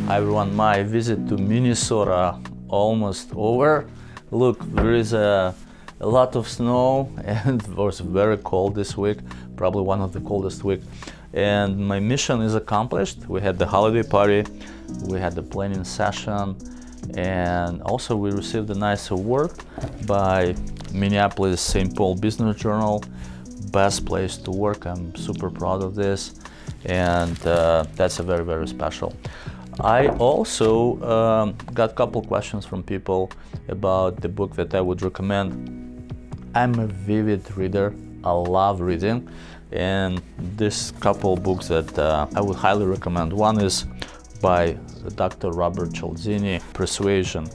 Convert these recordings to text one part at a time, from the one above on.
Hi everyone, my visit to Minnesota almost over. Look, there is a lot of snow and it was very cold this week, probably one of the coldest week. And my mission is accomplished. We had the holiday party, we had the planning session, and also we received a nice award by Minneapolis St. Paul Business Journal, best place to work. I'm super proud of this, and that's a very, very special. I also got a couple questions from people about the book that I would recommend. I'm a vivid reader. I love reading, and this couple books that I would highly recommend. One is by Dr. Robert Cialdini, Persuasion.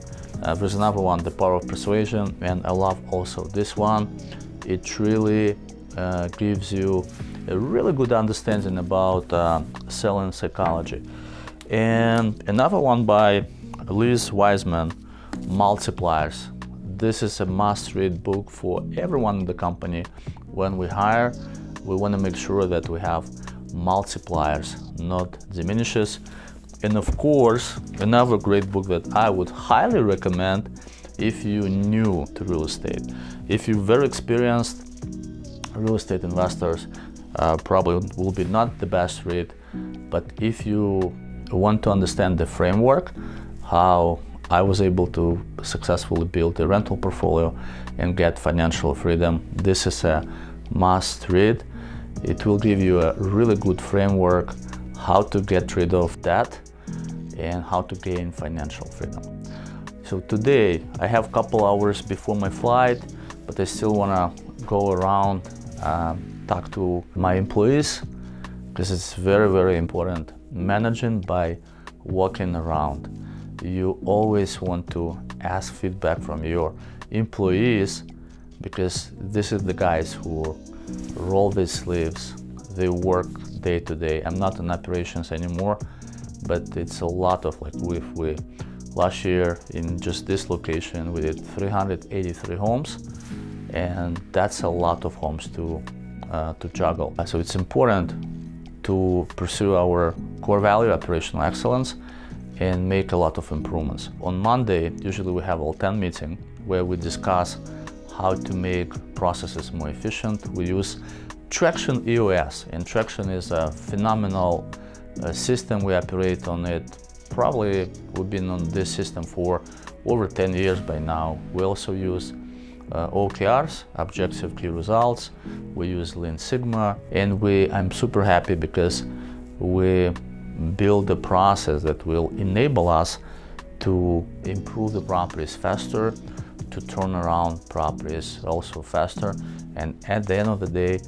There's another one, The Power of Persuasion, and I love also this one. It really gives you a really good understanding about selling psychology. And another one by Liz Wiseman, Multipliers. This is a must-read book for everyone in the company. When we hire, we want to make sure that we have multipliers, not diminishes. And of course, another great book that I would highly recommend if you're new to real estate. If you're very experienced real estate investors, probably will be not the best read, but if you want to understand the framework, how I was able to successfully build a rental portfolio and get financial freedom, this is a must read. It will give you a really good framework how to get rid of debt and how to gain financial freedom. So today I have a couple hours before my flight, but I still want to go around, talk to my employees, because it's very, very important. Managing by walking around. You always want to ask feedback from your employees, because this is the guys who roll their sleeves. They work day to day. I'm not in operations anymore, but it's a lot of, like, we last year in just this location we did 383 homes, and that's a lot of homes to juggle. So it's important to pursue our core value, operational excellence, and make a lot of improvements. On Monday, usually we have a 10 meeting where we discuss how to make processes more efficient. We use Traction EOS, and Traction is a phenomenal system. We operate on it. Probably we've been on this system for over 10 years by now. We also use OKRs, Objective Key Results. We use Lean Sigma, and I'm super happy because we build a process that will enable us to improve the properties faster, to turn around properties also faster, and at the end of the day,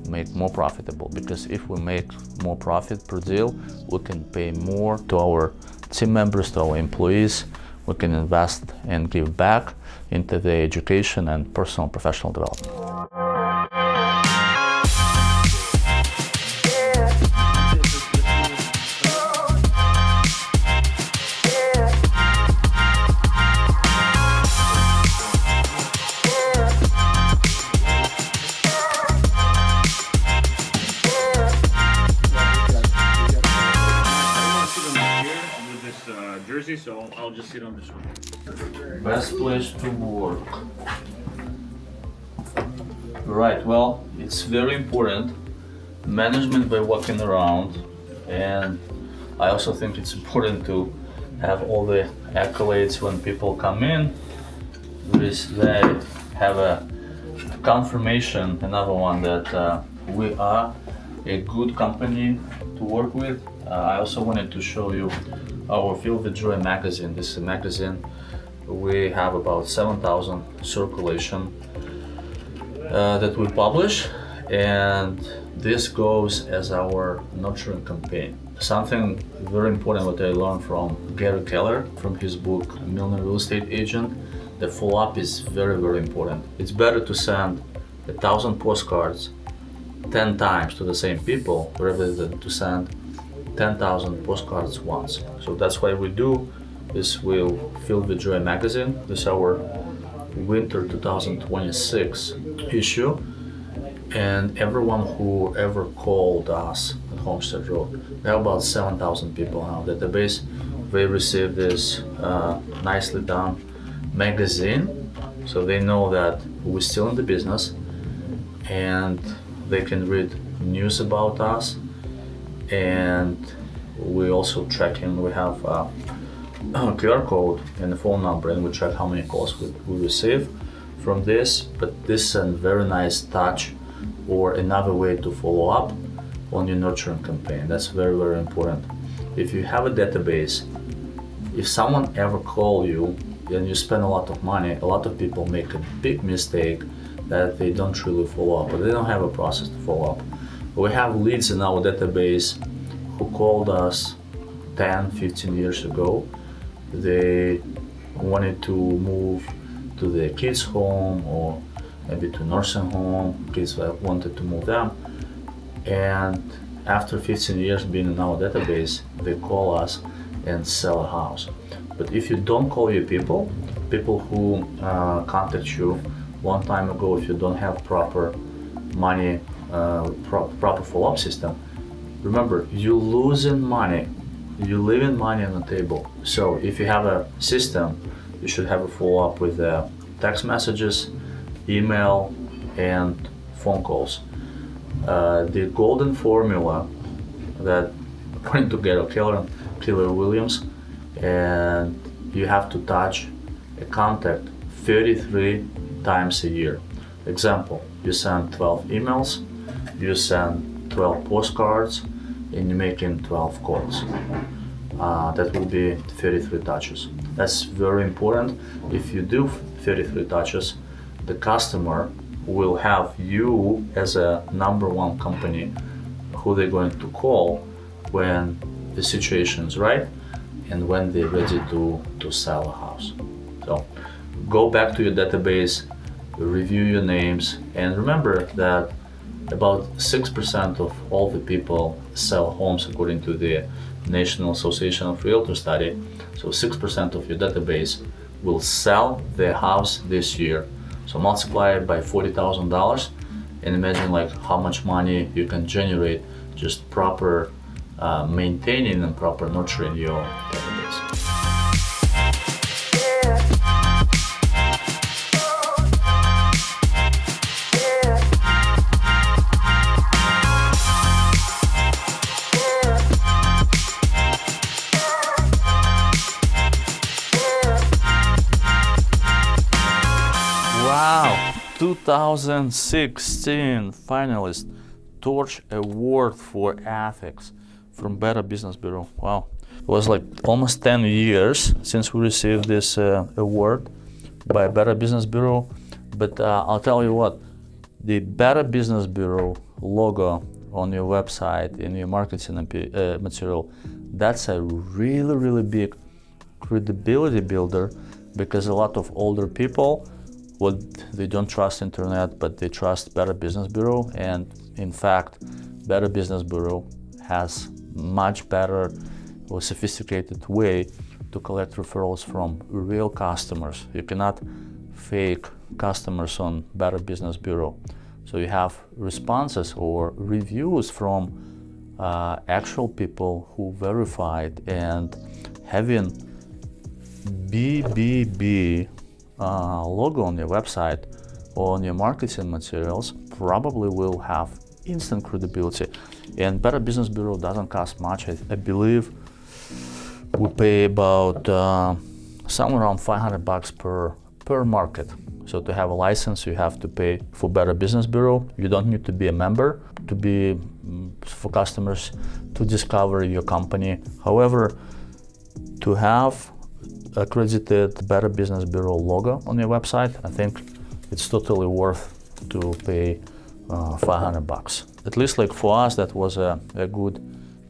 make more profitable. Because if we make more profit per deal, we can pay more to our team members, to our employees. We can invest and give back into the education and personal and professional development. Jersey, so I'll just sit on this one. Best place to work. Right, well, it's very important. Management by walking around, and I also think it's important to have all the accolades when people come in. They have a confirmation, another one, that we are a good company to work with. I also wanted to show you our Feel the Joy magazine. This is a magazine. We have about 7,000 circulation that we publish, and this goes as our nurturing campaign. Something very important what I learned from Gary Keller from his book Millionaire Real Estate Agent, the follow-up is very, very important. It's better to send 1,000 postcards 10 times to the same people rather than to send 10,000 postcards once. So that's why we do this. We'll Feel the Joy magazine. This is our winter 2026 issue, and everyone who ever called us at Homestead Road, we have about 7,000 people in our database, they receive this nicely done magazine, so they know that we're still in the business, and they can read news about us. And we also tracking, we have a QR code and a phone number, and we track how many calls we receive from this. But this is a very nice touch, or another way to follow up on your nurturing campaign. That's very, very important. If you have a database, if someone ever call you and you spend a lot of money, a lot of people make a big mistake that they don't really follow up, or they don't have a process to follow up. We have leads in our database who called us 10, 15 years ago. They wanted to move to their kids' home, or maybe to nursing home, kids wanted to move them. And after 15 years being in our database, they call us and sell a house. But if you don't call your people who contact you one time ago, if you don't have proper money, proper follow-up system, remember, you're losing money, you're leaving money on the table. So if you have a system, you should have a follow-up with text messages, email, and phone calls. The golden formula that according to Gary Keller Williams, and you have to touch a contact 33 times a year. Example, you send 12 emails, you send 12 postcards, and you're making 12 calls. That will be 33 touches. That's very important. If you do 33 touches, the customer will have you as a number one company who they're going to call when the situation is right and when they're ready to sell a house. So go back to your database, review your names, and remember that about 6% of all the people sell homes according to the National Association of Realtors study. So 6% of your database will sell their house this year. So multiply it by $40,000 and imagine like how much money you can generate just proper maintaining and proper nurturing your database. Wow, 2016 finalist Torch Award for Ethics from Better Business Bureau. Wow, it was like almost 10 years since we received this award by Better Business Bureau. But I'll tell you what, the Better Business Bureau logo on your website, in your marketing material, that's a really, really big credibility builder, because a lot of older people, they don't trust internet, but they trust Better Business Bureau. And in fact, Better Business Bureau has much better or sophisticated way to collect referrals from real customers. You cannot fake customers on Better Business Bureau. So you have responses or reviews from actual people who verified, and having BBB logo on your website or on your marketing materials probably will have instant credibility. And Better Business Bureau doesn't cost much. I believe we pay about somewhere around $500 per market. So to have a license, you have to pay for Better Business Bureau. You don't need to be a member to be for customers to discover your company. However, to have accredited Better Business Bureau logo on your website, I think it's totally worth to pay $500. At least like for us, that was a good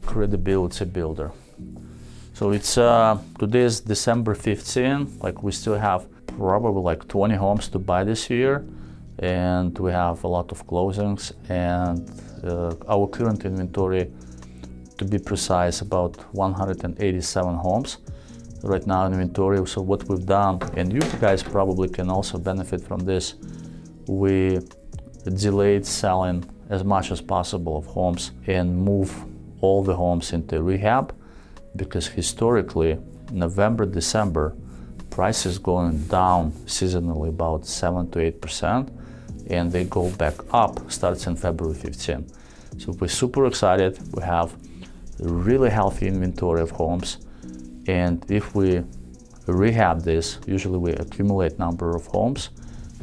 credibility builder. So it's today is December 15, like we still have probably like 20 homes to buy this year, and we have a lot of closings, and our current inventory, to be precise, about 187 homes right now in inventory. So what we've done, and you guys probably can also benefit from this, we delayed selling as much as possible of homes and move all the homes into rehab, because historically November, December, prices going down seasonally about 7 to 8%, and they go back up starts in February 15. So we're super excited. We have a really healthy inventory of homes, and if we rehab this, usually we accumulate number of homes.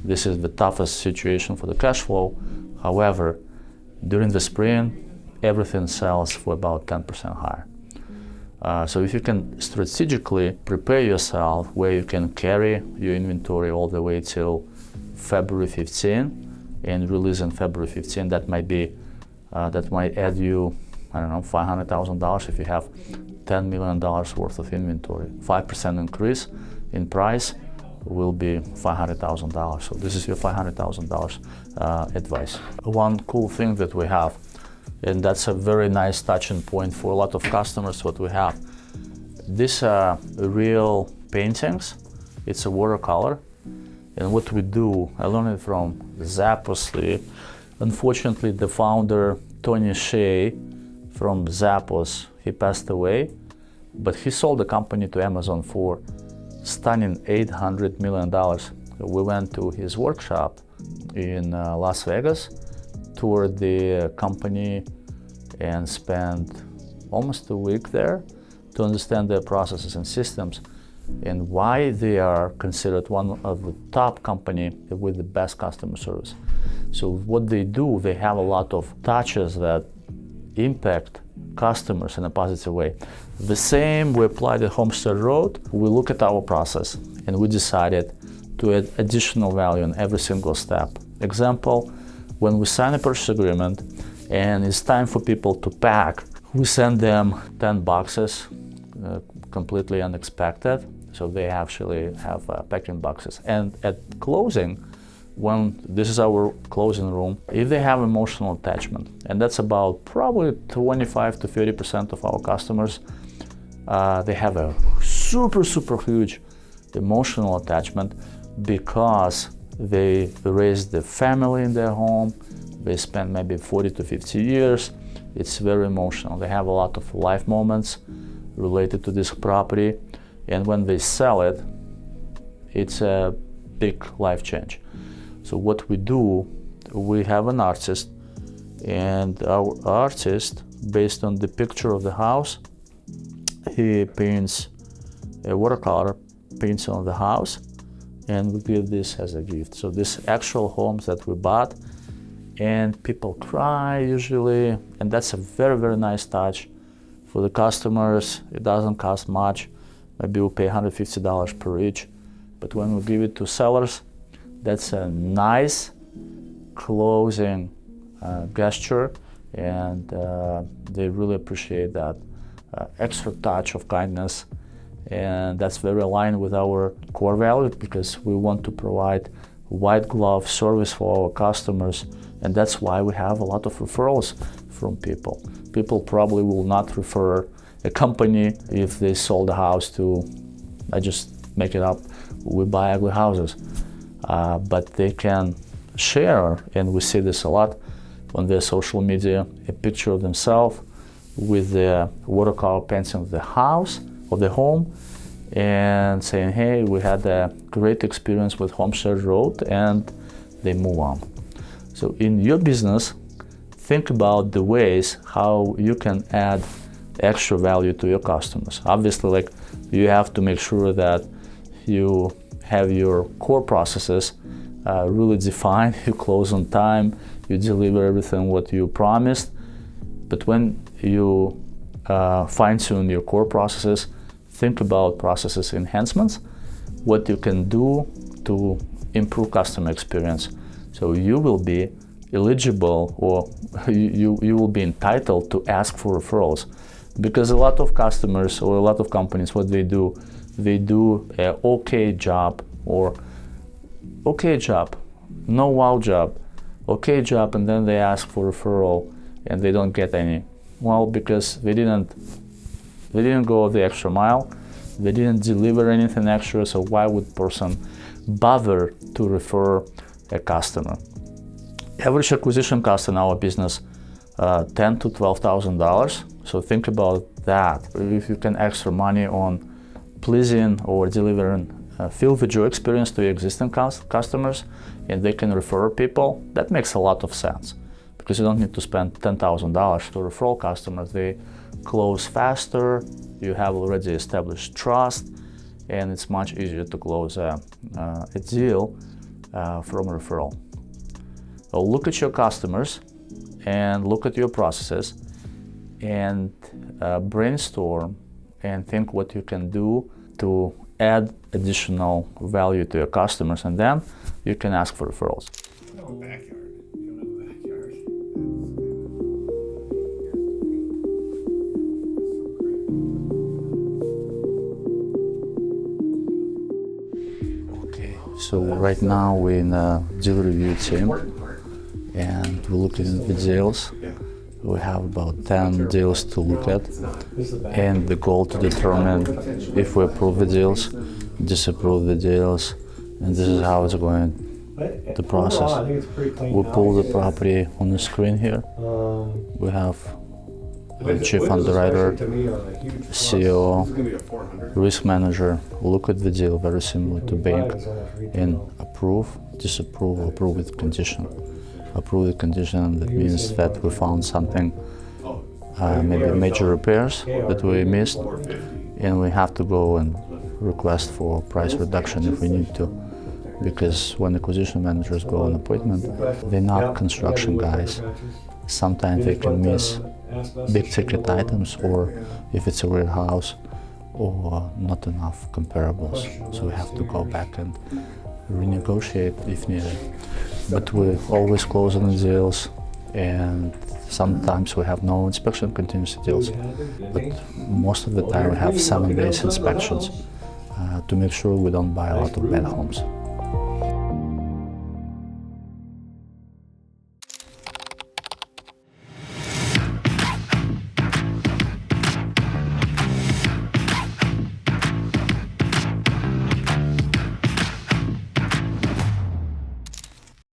This is the toughest situation for the cash flow. However, during the spring, everything sells for about 10% higher. So if you can strategically prepare yourself where you can carry your inventory all the way till February 15 and release in February 15, that might add you, I don't know, $500,000 if you have $10 million worth of inventory. 5% increase in price will be $500,000. So this is your $500,000 advice. One cool thing that we have, and that's a very nice touching point for a lot of customers, what we have. These are real paintings. It's a watercolor. And what we do, I learned it from Zappos. Unfortunately, the founder, Tony Shea from Zappos, he passed away, but he sold the company to Amazon for stunning $800 million. We went to his workshop in Las Vegas, toured the company, and spent almost a week there to understand their processes and systems and why they are considered one of the top company with the best customer service. So what they do, they have a lot of touches that impact customers in a positive way. The same we applied at Homestead Road. We look at our process and we decided to add additional value in every single step. Example, when we sign a purchase agreement and it's time for people to pack, we send them 10 boxes, completely unexpected. So they actually have packing boxes. And at closing, when this is our closing room, if they have emotional attachment, and that's about probably 25 to 30% of our customers, they have a super huge emotional attachment because they raised the family in their home, they spent maybe 40 to 50 years. It's very emotional. They have a lot of life moments related to this property, and when they sell it, it's a big life change. So what we do, we have an artist, and our artist, based on the picture of the house, he paints a watercolor, paints on the house, and we give this as a gift. So this actual homes that we bought, and people cry usually, and that's a very nice touch for the customers. It doesn't cost much. Maybe we pay $150 per each, but when we give it to sellers, that's a nice closing gesture, and they really appreciate that extra touch of kindness, and that's very aligned with our core values because we want to provide white glove service for our customers, and that's why we have a lot of referrals from people. People probably will not refer a company if they sold a house to, I just make it up, we buy ugly houses. But they can share, and we see this a lot on their social media, a picture of themselves with the watercolor painting of the house, of the home, and saying, hey, we had a great experience with Homestead Road, and they move on. So in your business, think about the ways how you can add extra value to your customers. Obviously, like, you have to make sure that you have your core processes really defined, you close on time, you deliver everything what you promised. But when you fine-tune your core processes, think about processes enhancements, what you can do to improve customer experience. So you will be eligible, or you will be entitled to ask for referrals. Because a lot of customers or a lot of companies, what they do an okay job, or okay job, no wow job, okay job, and then they ask for referral and they don't get any. Well, because they didn't go the extra mile, they didn't deliver anything extra, so why would person bother to refer a customer? Average acquisition cost in our business $10,000 to $12,000. So think about that. If you can extra money on pleasing or delivering a feel-for-joy experience to your existing customers, and they can refer people, that makes a lot of sense. Because you don't need to spend $10,000 to referral customers. They close faster, you have already established trust, and it's much easier to close a deal from a referral. So look at your customers and look at your processes and brainstorm and think what you can do to add additional value to your customers, and then you can ask for referrals. So right now we're in a deal review team and we're looking at the deals. We have about 10 deals to look at, and the goal to determine if we approve the deals, disapprove the deals, and this is how it's going, the process. We pull the property on the screen here. We have chief underwriter, CEO, risk manager, look at the deal very similar to bank, and approve, disapprove, approve with condition. Approve the condition, that means that we found something, maybe major repairs that we missed, and we have to go and request for price reduction if we need to. Because when acquisition managers go on appointment, they're not construction guys. Sometimes they can miss big ticket items, or if it's a warehouse, or not enough comparables. So we have to go back and renegotiate if needed. But we always close on the deals, and sometimes we have no inspection contingency deals. But most of the time we have 7 days inspections to make sure we don't buy a lot of bad homes.